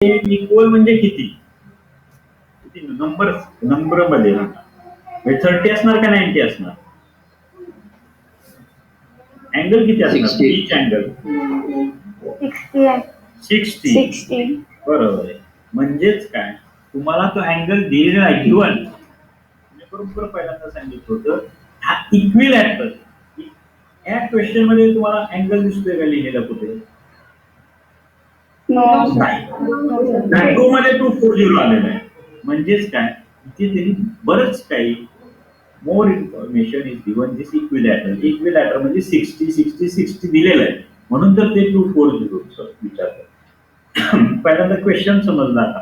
Equal म्हणजे किती किती नंबर मध्ये म्हणजे 30 असणार का 90 असणार? अँगल किती असणार? इच अँगल 60 बरोबर आहे. म्हणजेच काय, तुम्हाला तो अँगल दिलेला आहे गिवन, बरोबर पहिल्यांदा सांगितलं होतं हा इक्विलॅटरल. या क्वेश्चन मध्ये तुम्हाला अँगल दिसतोय का लिहिलेला कुठे? नाही. 2 मध्ये 240 आलेलं आहे. म्हणजेच काय, इथे तरी बरंच काही more information is given this equilateral. Equilateral म्हणजे 60 दिलेलं आहे, म्हणून तर ते 240 विचारतात. पहिल्यांदा क्वेश्चन समजला का?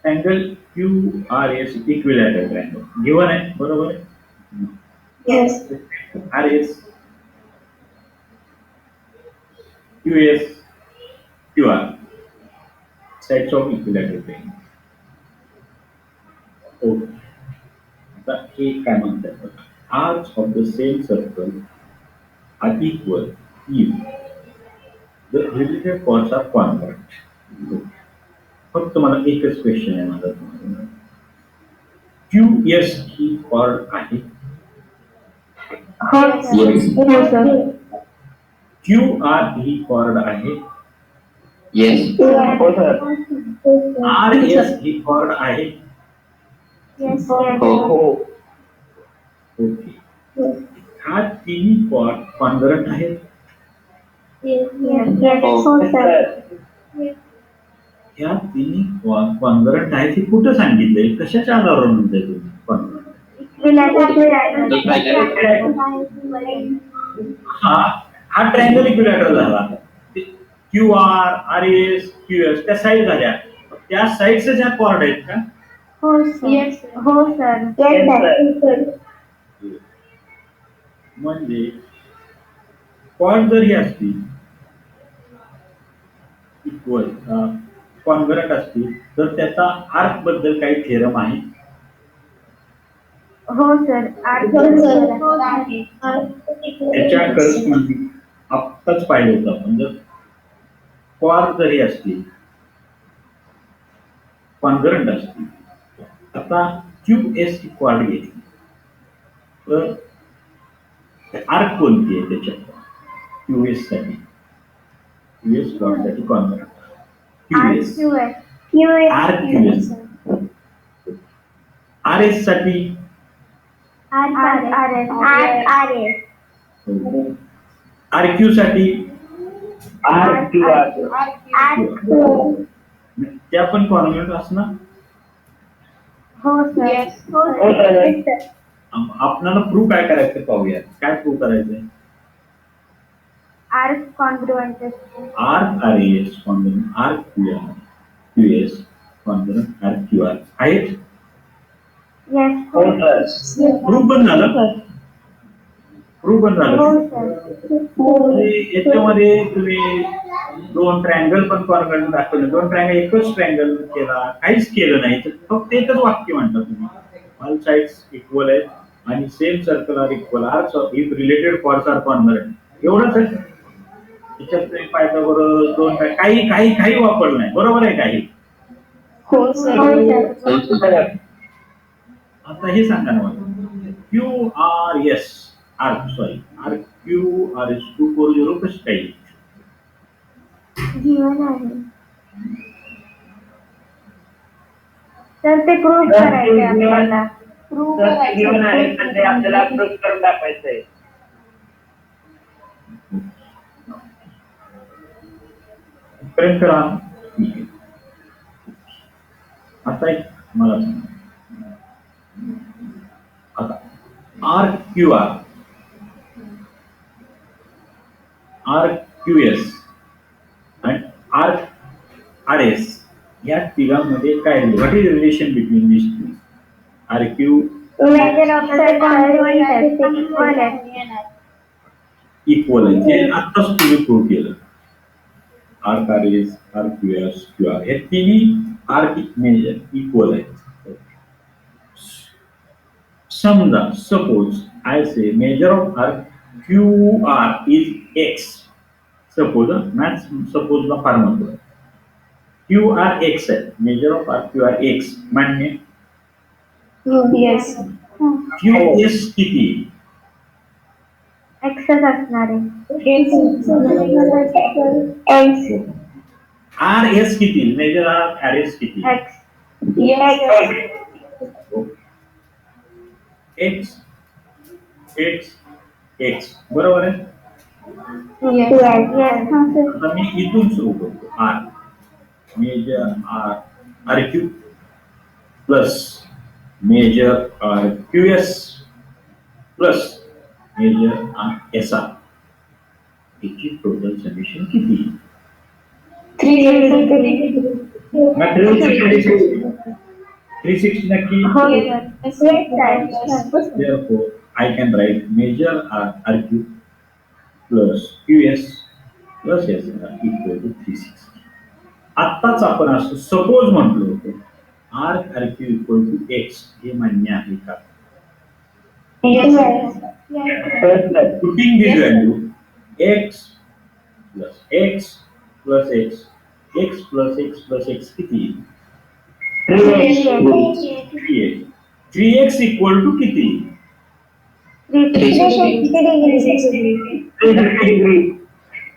Angle QRS equilateral triangle given आहे, बरोबर आहे? RS QS QR sides of equilateral triangle. Okay. आता हे काय म्हणतात, arcs of the same circle are equal if the related chords are congruent. फक्त मला एकच क्वेश्चन आहे माझा तुम्हाला. QS ही chord आहे? QR ही chord आहे? RS ही chord आहे? ओके. हा तिन्ही chord कॉन्ग्रुएंट आहेत? या तिन्ही कॉन्ग्रुएंट आहेत हे कुठं सांगितलंय? कशाच्या आधारावर म्हणताय तुम्ही कॉन्ग्रुएंट? हा ट्रायंगल इक्विलॅटरल झाला. QR, RS, QS त्या साईड झाल्या. त्या साईडच्या ज्या कॉर्ड आहेत का? म्हणजे कॉर्ड जर ही असतील इक्वल कॉन्ग्रुएंट असतील तर त्याचा आर्क बद्दल काही थेरम आहे? त्याच्या करस्पॉन्डिंग आत्ताच पाहिलं होतं आपण. जर कॉर्ड जरी असतील कॉन्ग्रुएंट असतील, आता QS ही कॉर्ड घेतली तर आर्क कोणती आहे त्याच्यात? QS साठी QS कॉर्ड साठी कॉन्ग्रुएंट RQS. RS साठी RQ साठी त्या पण कॉन्ग्रुएंट असणार? आपल्याला प्रूव्ह काय करायचं पाहूया. काय प्रूव्ह करायचंय? Arc RS congruent RQR QS congruent RQR आहेत? प्रूव्ह पण झालं. याच्यामध्ये तुम्ही 2 ट्रायंगल पण कॉन्ग्रुएंट दाखवले. 2 ट्रायंगल एकच ट्रायंगल केला, काहीच केलं नाही, फक्त एकच वाक्य म्हणता तुम्ही ऑल साइड्स इक्वल आहेत आणि same circle are equal arcs of if related chords are congruent. एवढंच आहे. त्याच्यात तुम्ही पायथागोरस 2 काही वापरलं नाही, बरोबर आहे काही? आता हे सांगा ना मला, QRS RQRS 240 कशी काही तर ते प्रूव्ह करायचे आपल्याला. आपल्याला प्रूव्ह करून दाखवायचंय. प्रेम करा. आता एक मला सांगा, आता RQR RQS आणि RS या तिघांमध्ये काय what is relation between this two? RQ equal आहे. हे आत्ताच तुम्ही प्रूव्ह केलं. RRS RQS QR हे तिन्ही आर्क मेजर इक्वल आहेत. समजा suppose I say major of arc QR is X. Suppose maths सपोजला फार महत्व. QR X आहे. Major of R QR X मान्य. येस. QS किती? एक्सच असणार आहे. RS किती? मेजर ऑफ RS किती? X. Yes. X X X बरोबर आहे. येस. आता मी इथून सुरू करतो. R major RQ plus major QS plus major SR याची टोटल समेशन किती? 360 नक्की. Therefore, I can write major RQ plus QS plus SR equal to 360. आत्ताच आपण असं सपोज म्हटलो होतो RQ इक्वल टू X हे मान्य आहे का? Putting this value X plus X plus X X plus X plus X किती? 3x. 3x equal to किती?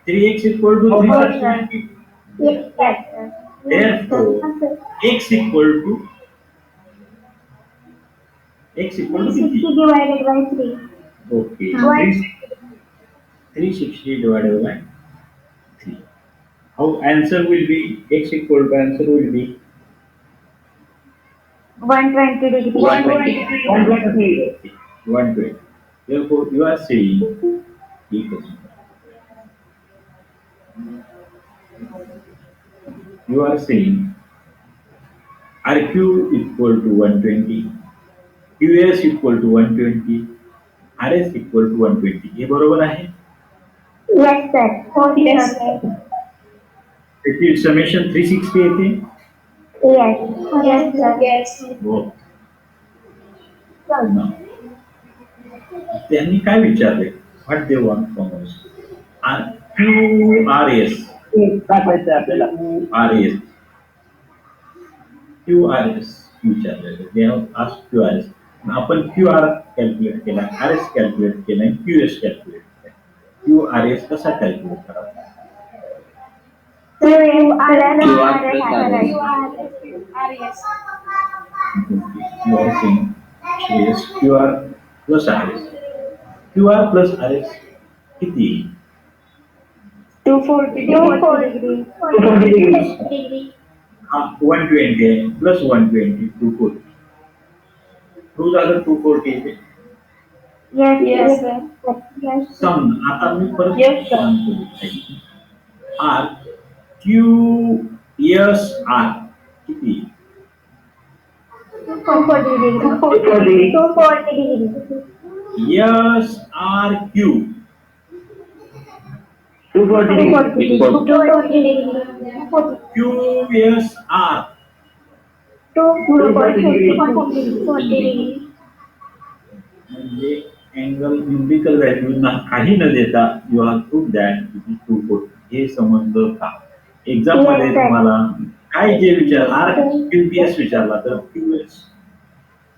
3x equal to 360. Therefore, x equal to किती? Okay. 360 divided by 3. How answer will be? X equal to answer will be 120 degree. 120. Therefore, you are saying equals. You are saying RQ equal to 120, QS equal to 120, RS equal to 120. हे बरोबर आहे? Yes, sir. त्याची summation 360 येते. Yes, sir. Yes. हो. त्यांनी काय विचारले? What they want from us? QRS. काय पाहिजे आपल्याला? RS. QRS विचारलेलं. They have asked QRS. आपण QR कॅल्क्युलेट केला, RS कॅल्क्युलेट केला, QS कॅल्क्युलेट केला. QRS कसा कॅल्क्युलेट करावा? You are saying yes, QR plus RS. QR plus RS किती? 240 degree. हा 120 आहे प्लस 120 240. 2 झालं 240 येते. Yes. सम आता मी परत Yes, sir. सांगतो. R QS R किती? 240 degree. Yes, RQ. 240 degree. QSR 240 degree. म्हणजे अँगल न्यूमेरिकल व्हॅल्यू ना काही न देता you have prove that it is 240. हे समजलं का? एक्झाम मध्ये Yes, sir. तुम्हाला काय जे विचारला QPS विचारला तर QS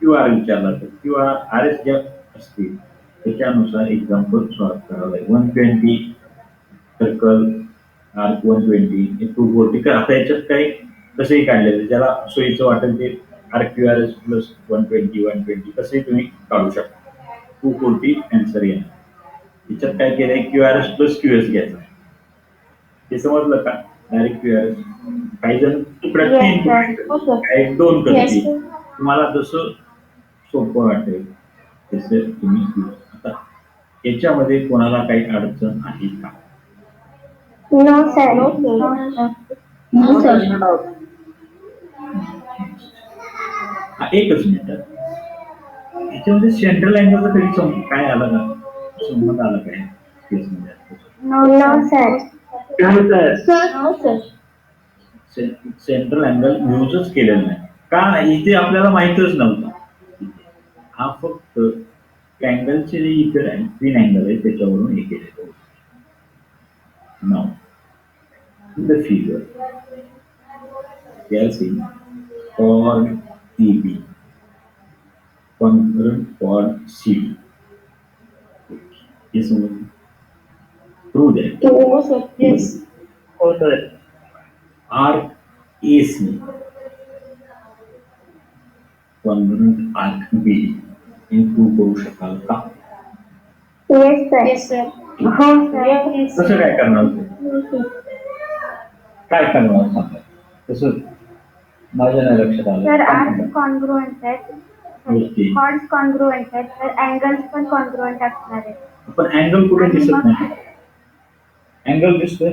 QR विचारला तर QR RS ज्या असतील त्याच्यानुसार एक्झाम्पल सॉल्व्ह करावं लागेल. 120 सर्कल आर्क 120 हे 240 का आता याच्यात काही कसंही काढलेलं ज्याला सोयीचं वाटेल ते RQRS प्लस 120 कसंही तुम्ही काढू शकता. 240 आन्सर येणार. याच्यात काय केलंय QRS प्लस QS घ्यायचं. हे समजलं का? डायरेक्ट QRS काही जण तुकड्यात Yes, 3 sir. काही 2 Yes, करतील. sir. तुम्हाला जसं सोपं वाटेल तसं तुम्ही करू. आता याच्यामध्ये कोणाला काही अडचण आहे का? No, sir. हा एकच मिनिट. याच्यामध्ये सेंट्रल अँगलचा कधी काय आला का? संबंध आला काय केसमध्ये? No, sir. सेंट्रल अँगल यूजच केलेला नाही का? इथे आपल्याला माहितच नव्हतं. हा फक्त ट्रँगलचे जे इतर तीन अँगल आहे त्याच्यावरून हे केलेलं नाव the figure seeing chord EB congruent chord CD. हे समजलं? Prove that हो सर. येस. हो sir. arc AC congruent arc BD हे prove करू शकाल का? Yes, sir. Yes sir. हो, sir. येस. कसं काय करणार ते? काय करणार सांगा तसं माझ्या नाही लक्षात आलं Sir, काय arcs करणार? congruent आहेत. Okay. Chords congruent आहेत. तर angles पण congruent असणार आहेत. पण अँगल कुठे दिसत नाही अँगल दिसतोय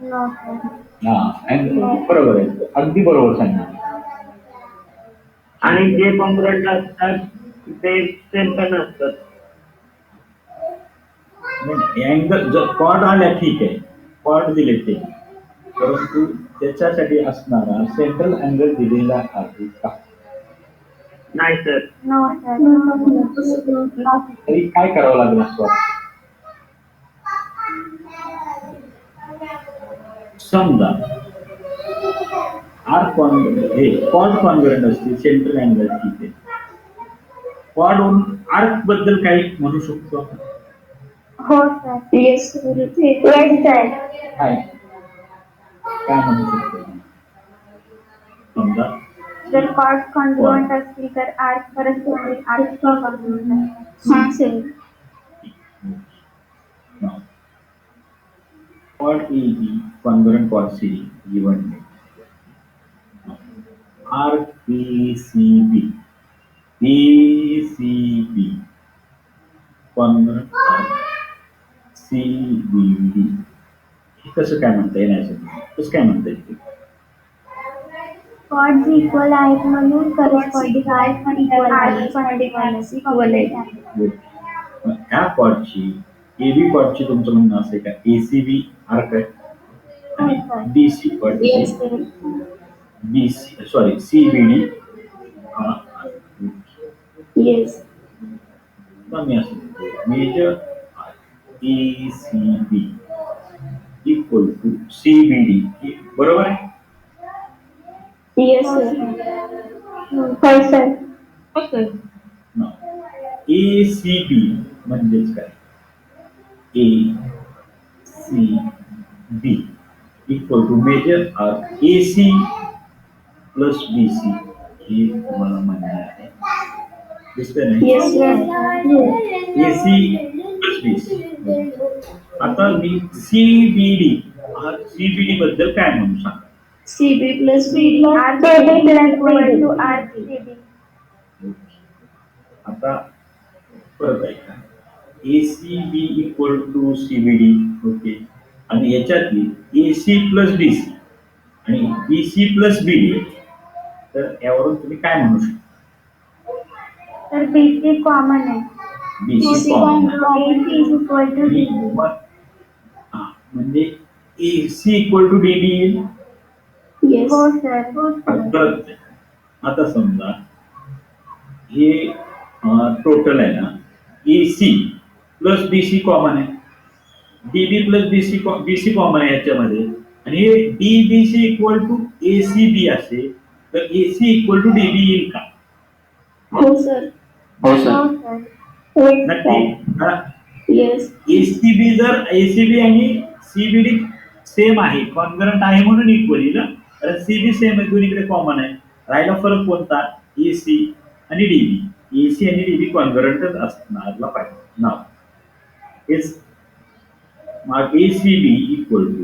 No, sir. हा अँगल बरोबर आहे अगदी बरोबर सांगितलं आणि जे कॉन्ग्रंट असतात ते सेम पण असतात. अँगल जर कॉर्ड आल्या ठीक आहे कॉर्ड दिले ते परंतु त्याच्यासाठी असणारा सेंट्रल अँगल दिलेला आहे का नाही सर. No, sir. तरी काय करावं लागलं असतं समजा आर्क हे कॉर्ड कॉन्ग्रंट असते सेंट्रल अँगल ठीक आहे कॉर्ड आर्क बद्दल काही म्हणू शकतो आपण? हो, sir. Yes sir. Yes, sir. काय काय म्हणू शकतो समजा जर chords congruent असतील तर arc corresponding arc congruent आहे. हा sir. Now, chord AB congruent chord CD given arc ACB congruent arc CBD हे कसं काय म्हणता येईल कसं काय म्हणता येईल Chords equal आहेत म्हणून corresponding arc पण equal आहे. इक्वल आहे. ह्या कॉर्डची एबी कॉर्डची तुमचं म्हणणं असेल का एसीबी आर्क आहे आणि BC chord yes sir. BC sorry CBD yes. कमी असेल major ACB equal to CBD बरोबर आहे येस सर. होय, sir. हो सर. एसीबी म्हणजेच काय A C B equal to major arc AC plus BC हे तुम्हाला मान्य आहे दिसतंय नाही yes sir. AC plus BC आता मी सीबीडी सीबीडी बद्दल काय म्हणू सांगा CB plus BD. RCB plus equal to RCB. आता परत ऐका ACB equal to CBD okay आणि याच्यातली एसी प्लस बीसी आणि बीसी प्लस बीडी तर यावरून तुम्ही काय म्हणू शकता तर BC कॉमन आहे. BC common AC is equal to DB. म्हणजे एसी इक्वल टू डीबी येईल येस. हो, sir. परत आता समजा हे टोटल आहे ना एसी प्लस बीसी कॉमन आहे डीबी प्लस बीसी कॉमन आहे याच्यामध्ये आणि हे डीबीसी इक्वल टू एसीबी असेल तर एसी इक्वल टू डीबी येईल का हो सर. हो हो, sir. नक्की येस. एसीबी जर एसीबी आणि सीबीडी सेम आहे कॉन्ग्रंट आहे म्हणून इक्वल येईल तर सीबी सेम आहे दोन्हीकडे कॉमन आहे राहिला फरक कोणता एसी आणि डीबी एसी आणि डीबी कॉन्ग्रंटच असणारला पाहिजे नाव हेच मग ACB equal to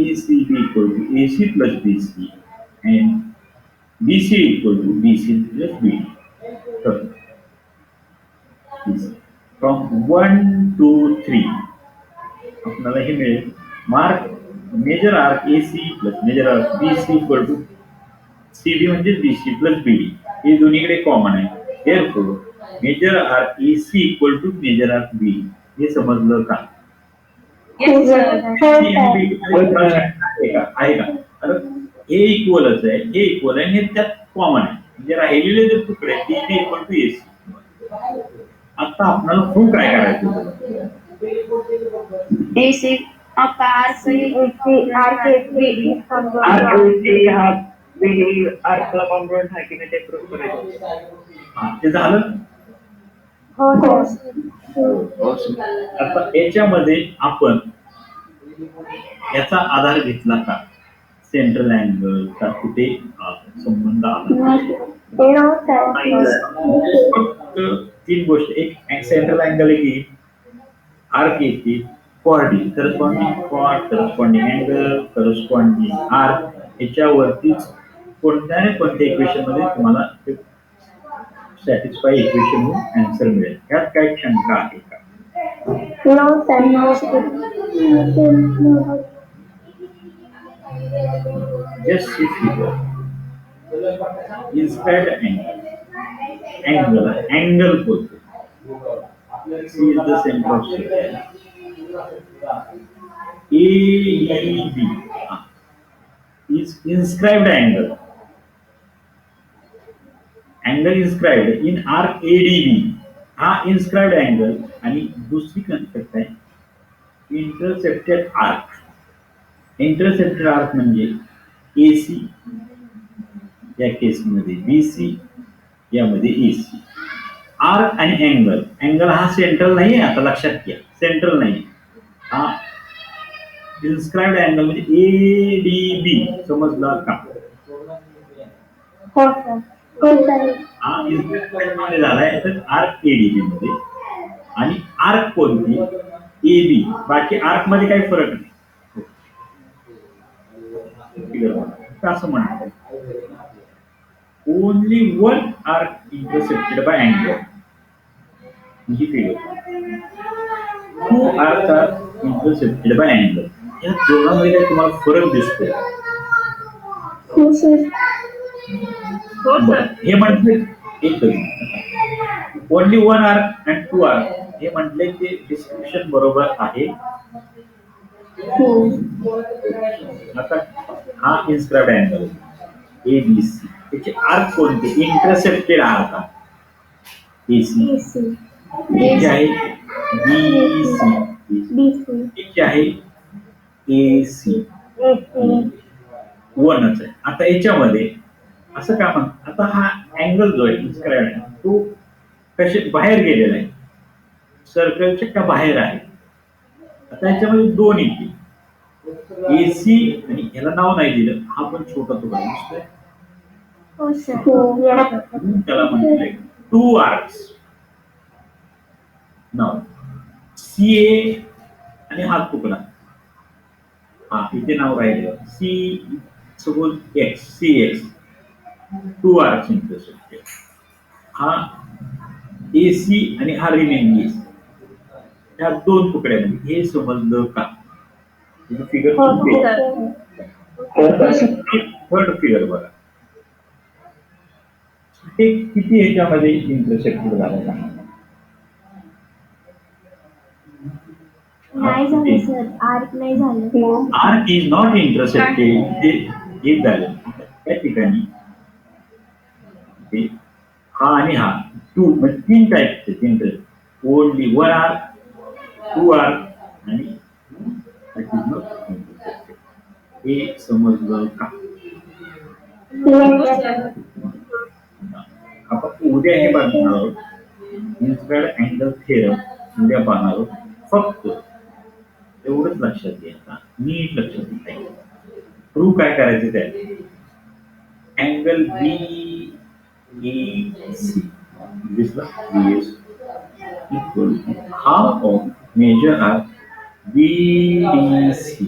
AC plus BC and BC equal to BC plus BD from 1 to 3 आपल्याला हे मिळेल mark major arc AC plus major arc BC equal to CB म्हणजे बीसी प्लस बीडी हे दोन्हीकडे कॉमन आहे therefore major arc AC equal to major arc BD हे समजलं का येस सर. आहे का तर हे इक्वलच आहे हे इक्वल आहे आणि हे त्यात कॉमन आहे म्हणजे राहिलेले जे तुकडे टी इक्वल टू एसी. आता आपल्याला प्रूव्ह काय करायचं? AC आपका arc AC arc AC is congruent to RQC हा BD आर्कला कॉन्ग्रुएंट आहे की नाही ते प्रूव्ह करायचं. ते झालं. हो हो. सर. आता याच्यामध्ये आपण याचा आधार घेतला का? सेंट्रल अँगल का कुठे संबंध आला? No sir. फक्त तीन गोष्टी, एक सेंट्रल अँगल येईल, आर्क येते, कॉर्ड येईल, corresponding chord, corresponding angle, corresponding arc, याच्यावरतीच कोणत्या ना कोणत्या इक्वेशन मध्ये तुम्हाला सॅटिस्फाय इक्वेशन आन्सर मिळेल. यात काही शंका आहे का? No sir. No sir. Just see figure. Inscribed angle बोलतो. C is the center of circle. AEB is inscribed angle. Angle inscribed in arc ADB. हा inscribed angle आणि दुसरी कन्सेप्ट आहे इंटरसेप्टेड आर्क. इंटरसेप्टेड आर्क म्हणजे AC या केसमध्ये BC, यामध्ये AC. Arc आणि अँगल हा सेंट्रल नाही आहे, आता लक्षात घ्या, सेंट्रल नाही. हा इन्स्क्राइब्ड अँगल म्हणजे ADB, समजला का? हो सर. हो सर. हा इन्स्क्राइब्ड मध्ये झालाय तर आर्क ADB मध्ये, आणि आर्क कोणती? AB. बाकी आर्क मध्ये काही फरक नाही. असं म्हणतात only one arc intercepted by angle. ही figure two arc are intercepted by angle. या दोघांमध्ये काही तुम्हाला फरक दिसतोय? हो सर. हो सर. हे म्हटले एक only one arc and two arc, हे म्हटले ते डिस्क्रिप्शन बरोबर आहे. आता हा इन्स्क्राइब्ड अँगल ABC, त्याचे आर्क कोणते? Intercepted arc AC. याचे आहे BC, याचे आहे AC. वनच आहे. आता याच्यामध्ये असं का म्हणतात? आता हा अँगल जो आहे इन्स्क्राइब्ड, तो कसे बाहेर गेलेला आहे, सर्कलच्या का बाहेर आहे? आता याच्यामध्ये दोन येतील, AC, आणि याला नाव नाही दिलं, हा पण छोटा तुकडा दिसतोय, हो सर. त्याला म्हणतोय टू आर्क्स. नाव CA आणि हा तुकडा, हा इथे नाव राहिलं C, suppose X, CX, two arcs intercepted. हा AC आणि हा रिमेनिंग AC, त्या दोन तुकड्यामध्ये. हे समजलं का? फिगर थर्ड फिगर बघा, ते किती ह्याच्यामध्ये इंटरसेप्टेड झालं का? नाही झालं सर. आर्क नाही झालं. Arc is not intercepted. ते एक झालं त्या ठिकाणी. हा आणि हा टू, म्हणजे तीन टाईपचे interest, only one arc, two arc आणि हे समजलं का? आपण उद्या हे पाहणार आहोत, इन्स्क्राइब्ड अँगल थेरम उद्या पाहणार आहोत. फक्त एवढंच लक्षात घ्या, नीट लक्षात घ्या. प्रूव्ह काय करायचं त्या अँगल BEC दिसला, BS equal half of major arc BDC.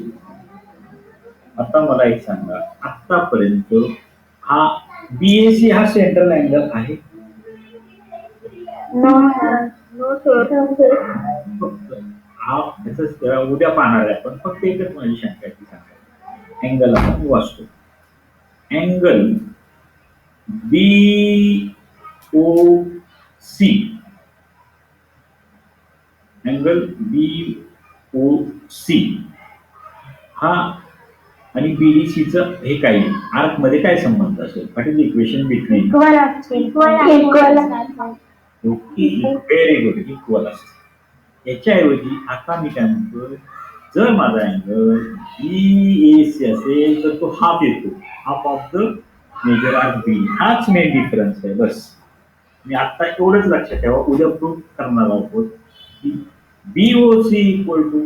आता मला एक सांगा, आतापर्यंत हा BAC हा सेंट्रल अँगल आहे? No sir. No sir. हा त्याच उद्या पाहणार आहे आपण. फक्त एकच माझी शंका ती सांगा, अँगल आपण वाचतो, अँगल BOC, अँगल BOC हा आणि बीडीसीचं हे काय आर्क मध्ये काय संबंध असेल? What is equation between? Equal असते equal okay, very good, equal असते. याच्याऐवजी आता मी काय म्हणतो, जर माझा अँगल बीएसी असेल तर तो हाफ येतो, half of the major arc B. हाच मेन डिफरन्स आहे. बस मी आता एवढंच लक्षात ठेवा. उद्या प्रूफ करणार आहोत की BOC equal to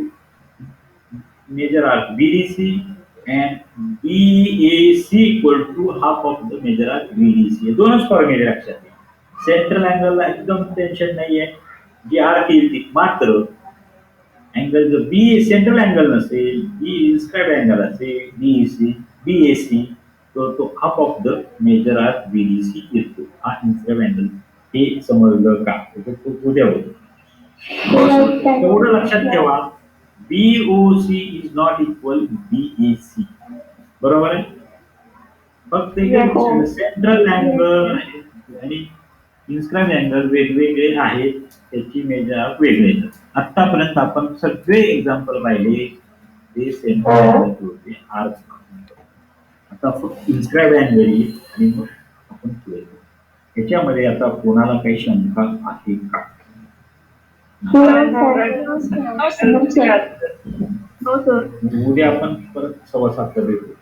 major arc BDC and BAC equal to half of the major arc BDC. हे दोनच फॉर्म्युले लक्षात घ्या. सेंट्रल अँगलला एकदम टेन्शन नाहीये, जी आर्क येईल ती. मात्र अँगल जर बी सेंट्रल अँगल नसेल, बी इन्स्क्राइब अँगल असेल, बीईसी बीएसी, तर तो half of the major arc BDC येतो. हा इन्स्क्राइब अँगल. हे समजलं का? उद्या होतं. एवढं लक्षात ठेवा, BOC is not equal BAC. बरोबर आहे? फक्त सेंट्रल अँगल आणि इन्स्क्राइब अँगल वेगवेगळे आहेत, त्याची मेजर आर्क वेगळे येतात. आतापर्यंत आपण सगळे एक्झाम्पल पाहिले ते सेंट्रल अँगल होते, आर्क. आता फक्त इन्स्क्राइब अँगल येईल आणि मग आपण पुढे जाऊ. याच्यामध्ये आता कोणाला काही शंका आहे का? हो सर. उद्या आपण परत 7:15 भेटू.